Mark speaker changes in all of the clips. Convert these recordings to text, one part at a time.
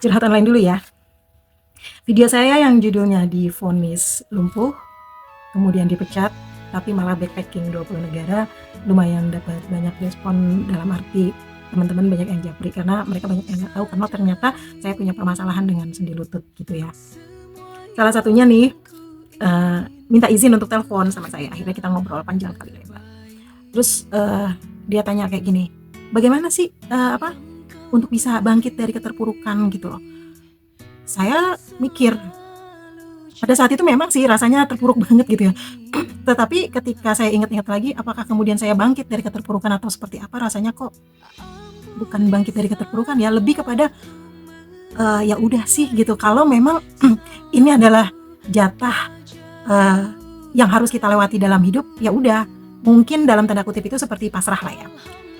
Speaker 1: Curhatan lain dulu ya. Video saya yang judulnya divonis lumpuh, kemudian dipecat, tapi malah backpacking 20 negara, lumayan dapat banyak respon dalam arti teman-teman banyak yang japri karena mereka banyak yang nggak tahu karena ternyata saya punya permasalahan dengan sendi lutut gitu ya. Salah satunya nih minta izin untuk telepon sama saya. Akhirnya kita ngobrol panjang kali lebar. Terus dia tanya kayak gini, bagaimana sih untuk bisa bangkit dari keterpurukan gitu loh. Saya mikir pada saat itu memang sih rasanya terpuruk banget gitu ya. Tetapi ketika saya ingat-ingat lagi, apakah kemudian saya bangkit dari keterpurukan atau seperti apa, rasanya kok bukan bangkit dari keterpurukan ya, lebih kepada ya udah sih gitu. Kalau memang ini adalah jatah yang harus kita lewati dalam hidup, ya udah. Mungkin dalam tanda kutip itu seperti pasrah lah ya.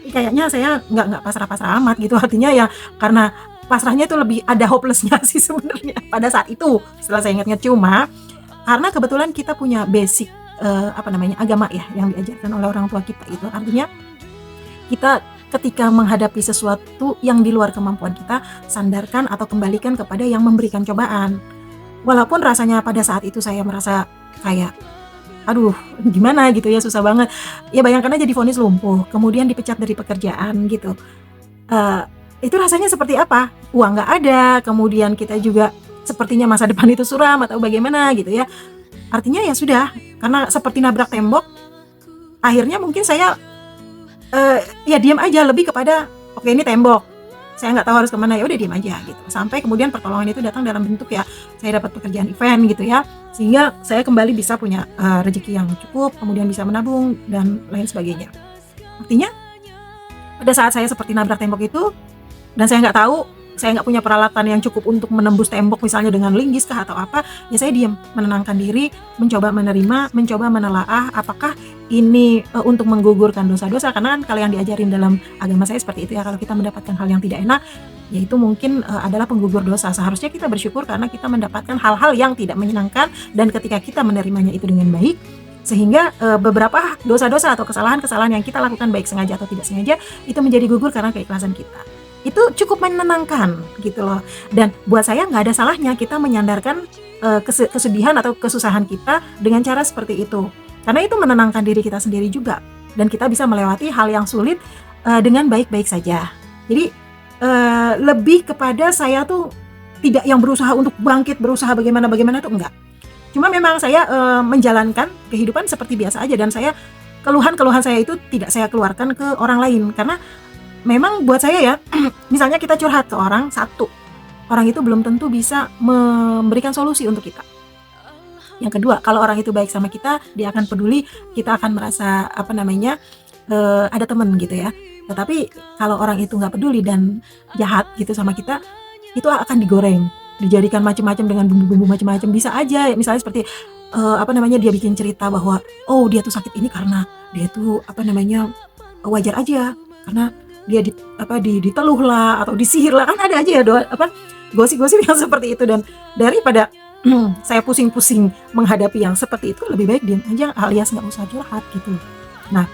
Speaker 1: Kayaknya saya nggak pasrah-pasrah amat gitu, artinya ya karena pasrahnya itu lebih ada hopelessnya sih sebenarnya pada saat itu setelah saya ingat-ingat. Cuma karena kebetulan kita punya basic agama ya yang diajarkan oleh orang tua kita, itu artinya kita ketika menghadapi sesuatu yang di luar kemampuan kita, sandarkan atau kembalikan kepada yang memberikan cobaan. Walaupun rasanya pada saat itu saya merasa kayak aduh gimana gitu ya, susah banget ya, bayangkan aja divonis lumpuh kemudian dipecat dari pekerjaan gitu. Itu rasanya seperti apa, uang nggak ada, kemudian kita juga sepertinya masa depan itu suram atau bagaimana gitu ya. Artinya ya sudah, karena seperti nabrak tembok, akhirnya mungkin saya ya diam aja, lebih kepada oke ini tembok, saya nggak tahu harus kemana, ya udah diam aja gitu. Sampai kemudian pertolongan itu datang dalam bentuk ya saya dapat pekerjaan event gitu ya, sehingga saya kembali bisa punya rezeki yang cukup, kemudian bisa menabung dan lain sebagainya. Artinya pada saat saya seperti nabrak tembok itu dan saya nggak tahu, saya nggak punya peralatan yang cukup untuk menembus tembok misalnya dengan linggis kah atau apa, ya saya diam, menenangkan diri, mencoba menerima, mencoba menelaah apakah ini untuk menggugurkan dosa-dosa. Karena kan kalau yang diajarin dalam agama saya seperti itu ya, kalau kita mendapatkan hal yang tidak enak, yaitu mungkin adalah penggugur dosa. Seharusnya kita bersyukur karena kita mendapatkan hal-hal yang tidak menyenangkan, dan ketika kita menerimanya itu dengan baik, sehingga beberapa dosa-dosa atau kesalahan-kesalahan yang kita lakukan baik sengaja atau tidak sengaja itu menjadi gugur karena keikhlasan kita. Itu cukup menenangkan gitu loh. Dan buat saya nggak ada salahnya kita menyandarkan kesedihan atau kesusahan kita dengan cara seperti itu, karena itu menenangkan diri kita sendiri juga, dan kita bisa melewati hal yang sulit dengan baik-baik saja. Jadi lebih kepada saya tuh tidak yang berusaha untuk bangkit, berusaha bagaimana tuh enggak. Cuma memang saya menjalankan kehidupan seperti biasa aja, dan saya keluhan-keluhan saya itu tidak saya keluarkan ke orang lain, karena memang buat saya ya, misalnya kita curhat ke orang satu, orang itu belum tentu bisa memberikan solusi untuk kita. Yang kedua, kalau orang itu baik sama kita, dia akan peduli, kita akan merasa ada teman gitu ya. Tetapi kalau orang itu nggak peduli dan jahat gitu sama kita, itu akan digoreng, dijadikan macam-macam dengan bumbu-bumbu macam-macam. Bisa aja misalnya seperti dia bikin cerita bahwa oh dia tuh sakit ini karena dia tuh wajar aja karena dia diteluh lah atau disihir lah, kan ada aja ya gosip-gosip yang seperti itu. Dan daripada saya pusing-pusing menghadapi yang seperti itu, lebih baik diam aja alias nggak usah curhat gitu. Nah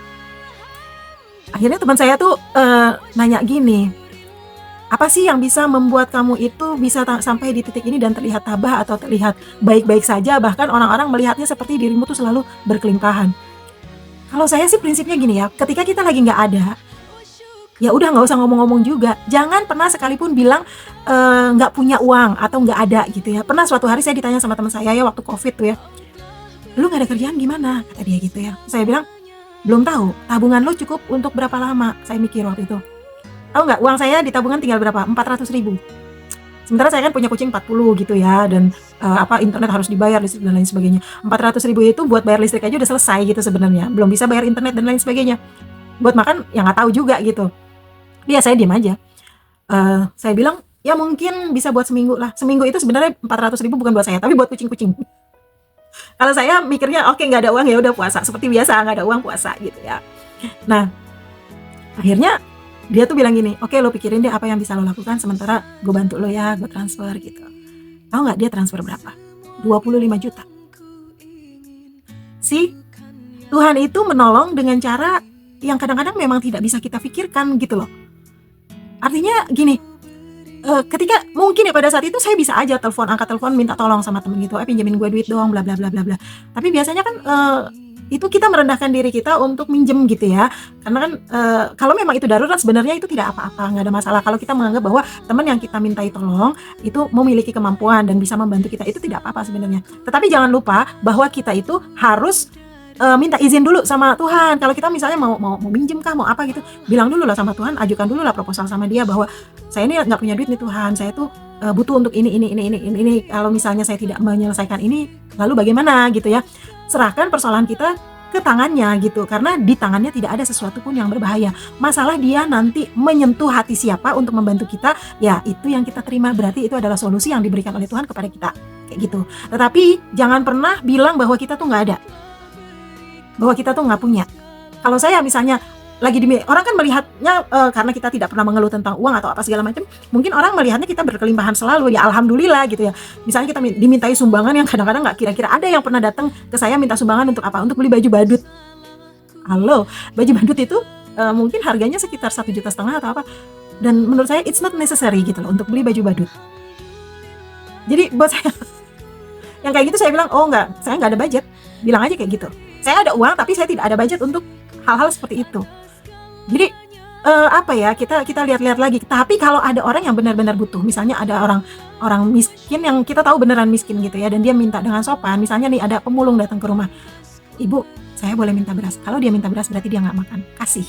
Speaker 1: akhirnya teman saya tuh nanya gini, apa sih yang bisa membuat kamu itu bisa sampai di titik ini dan terlihat tabah atau terlihat baik-baik saja, bahkan orang-orang melihatnya seperti dirimu tuh selalu berkelimpahan. Kalau saya sih prinsipnya gini ya, ketika kita lagi nggak ada, ya udah nggak usah ngomong-ngomong juga. Jangan pernah sekalipun bilang nggak punya uang atau nggak ada gitu ya. Pernah suatu hari saya ditanya sama teman saya ya waktu COVID tuh ya, lu nggak ada kerjaan gimana, kata dia gitu ya. Saya bilang belum tahu, tabungan lu cukup untuk berapa lama. Saya mikir waktu itu, tahu nggak uang saya di tabungan tinggal berapa, 400.000. Sementara saya kan punya kucing 40 gitu ya, dan internet harus dibayar, listrik dan lain sebagainya. 400.000 itu buat bayar listrik aja udah selesai gitu sebenarnya, belum bisa bayar internet dan lain sebagainya. Buat makan ya nggak tahu juga gitu. Dia saya diam aja. Saya bilang ya mungkin bisa buat seminggu lah. Seminggu itu sebenarnya 400.000 bukan buat saya, tapi buat kucing-kucing. Kalau saya mikirnya oke, nggak ada uang ya udah puasa seperti biasa, nggak ada uang puasa gitu ya. Nah akhirnya dia tuh bilang gini, oke lo pikirin deh apa yang bisa lo lakukan, sementara gue bantu lo ya, gue transfer gitu. Tahu nggak dia transfer berapa? 25 juta. Tuhan itu menolong dengan cara yang kadang-kadang memang tidak bisa kita pikirkan gitu loh. Artinya gini, ketika mungkin ya pada saat itu saya bisa aja angkat telepon minta tolong sama temen gitu, pinjemin gue duit dong, bla bla bla bla bla. Tapi biasanya kan itu kita merendahkan diri kita untuk minjem gitu ya, karena kan kalau memang itu darurat sebenarnya itu tidak apa-apa, nggak ada masalah. Kalau kita menganggap bahwa teman yang kita mintai tolong itu memiliki kemampuan dan bisa membantu kita, itu tidak apa-apa sebenarnya. Tetapi jangan lupa bahwa kita itu harus minta izin dulu sama Tuhan. Kalau kita misalnya mau minjem kah, mau apa gitu, bilang dulu lah sama Tuhan, ajukan dulu lah proposal sama dia bahwa saya ini nggak punya duit nih Tuhan, saya tuh butuh untuk ini. Kalau misalnya saya tidak menyelesaikan ini, lalu bagaimana gitu ya. Serahkan persoalan kita ke tangannya gitu, karena di tangannya tidak ada sesuatu pun yang berbahaya. Masalah dia nanti menyentuh hati siapa untuk membantu kita, ya itu yang kita terima, berarti itu adalah solusi yang diberikan oleh Tuhan kepada kita, kayak gitu. Tetapi jangan pernah bilang bahwa kita tuh nggak ada, bahwa kita tuh nggak punya. Kalau saya misalnya lagi orang kan melihatnya karena kita tidak pernah mengeluh tentang uang atau apa segala macam, mungkin orang melihatnya kita berkelimpahan selalu, ya alhamdulillah gitu ya. Misalnya kita dimintai sumbangan yang kadang-kadang nggak kira-kira. Ada yang pernah datang ke saya minta sumbangan untuk apa? Untuk beli baju badut. Halo, baju badut itu mungkin harganya sekitar 1,5 juta atau apa, dan menurut saya it's not necessary gitu loh untuk beli baju badut. Jadi buat saya yang kayak gitu saya bilang, oh enggak, saya nggak ada budget, bilang aja kayak gitu. Saya ada uang tapi saya tidak ada budget untuk hal-hal seperti itu. Jadi apa ya, kita lihat-lihat lagi. Tapi kalau ada orang yang benar-benar butuh, misalnya ada orang miskin yang kita tahu beneran miskin gitu ya, dan dia minta dengan sopan, misalnya nih ada pemulung datang ke rumah, ibu saya boleh minta beras. Kalau dia minta beras berarti dia nggak makan, kasih.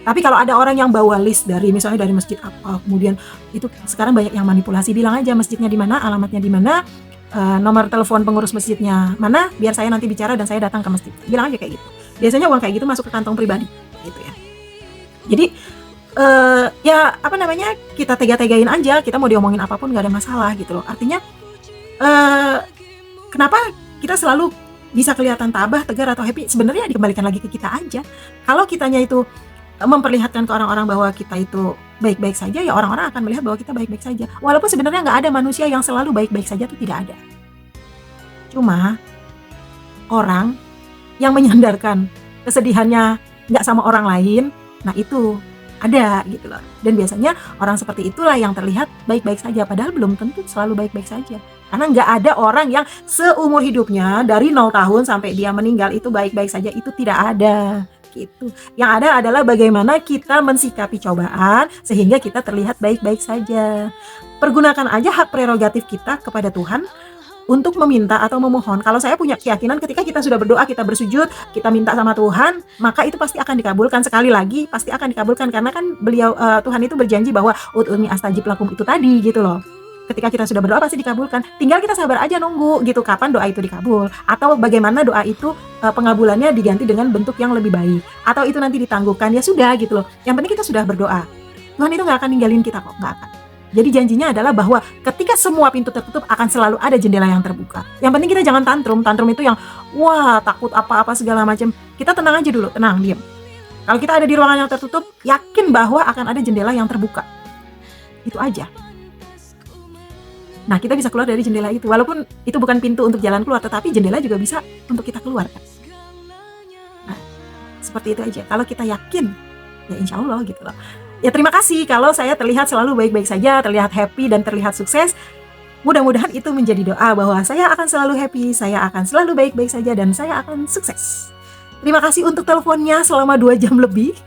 Speaker 1: Tapi kalau ada orang yang bawa list misalnya dari masjid apa, kemudian itu sekarang banyak yang manipulasi, bilang aja masjidnya di mana, alamatnya di mana, nomor telepon pengurus masjidnya mana, biar saya nanti bicara dan saya datang ke masjid. Bilang aja kayak gitu. Biasanya uang kayak gitu masuk ke kantong pribadi gitu ya. Jadi ya apa namanya, kita tega-tegain aja, kita mau diomongin apapun nggak ada masalah gitu loh. Artinya kenapa kita selalu bisa kelihatan tabah, tegar atau happy, sebenarnya dikembalikan lagi ke kita aja. Kalau kitanya itu memperlihatkan ke orang-orang bahwa kita itu baik-baik saja, ya orang-orang akan melihat bahwa kita baik-baik saja. Walaupun sebenarnya nggak ada manusia yang selalu baik-baik saja, itu tidak ada. Cuma orang yang menyandarkan kesedihannya nggak sama orang lain, nah itu ada gitu loh. Dan biasanya orang seperti itulah yang terlihat baik-baik saja, padahal belum tentu selalu baik-baik saja. Karena nggak ada orang yang seumur hidupnya dari 0 tahun sampai dia meninggal itu baik-baik saja, itu tidak ada gitu. Yang ada adalah bagaimana kita mensikapi cobaan sehingga kita terlihat baik-baik saja. Pergunakan aja hak prerogatif kita kepada Tuhan untuk meminta atau memohon. Kalau saya punya keyakinan ketika kita sudah berdoa, kita bersujud, kita minta sama Tuhan, maka itu pasti akan dikabulkan. Sekali lagi pasti akan dikabulkan, karena kan beliau Tuhan itu berjanji bahwa ud'uni astajib lakum itu tadi gitu loh. Ketika kita sudah berdoa pasti dikabulkan. Tinggal kita sabar aja nunggu gitu kapan doa itu dikabul, atau bagaimana doa itu pengabulannya diganti dengan bentuk yang lebih baik, atau itu nanti ditangguhkan, ya sudah gitu loh. Yang penting kita sudah berdoa. Tuhan itu nggak akan ninggalin kita kok, nggak akan. Jadi janjinya adalah bahwa ketika semua pintu tertutup akan selalu ada jendela yang terbuka. Yang penting kita jangan tantrum. Tantrum itu yang wah takut apa-apa segala macam. Kita tenang aja dulu, tenang, diam. Kalau kita ada di ruangan yang tertutup, yakin bahwa akan ada jendela yang terbuka. Itu aja. Nah, kita bisa keluar dari jendela itu. Walaupun itu bukan pintu untuk jalan keluar, tetapi jendela juga bisa untuk kita keluar. Nah, seperti itu aja. Kalau kita yakin, ya insya Allah gitu loh. Ya terima kasih kalau saya terlihat selalu baik-baik saja, terlihat happy dan terlihat sukses. Mudah-mudahan itu menjadi doa bahwa saya akan selalu happy, saya akan selalu baik-baik saja, dan saya akan sukses. Terima kasih untuk teleponnya selama 2 jam lebih.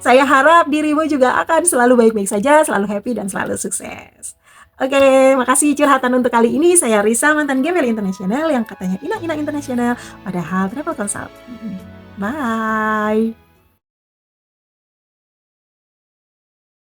Speaker 1: Saya harap dirimu juga akan selalu baik-baik saja, selalu happy dan selalu sukses. Oke, makasih curhatan untuk kali ini. Saya Risa, mantan gembel internasional yang katanya Ina internasional, padahal travel consultant. Bye.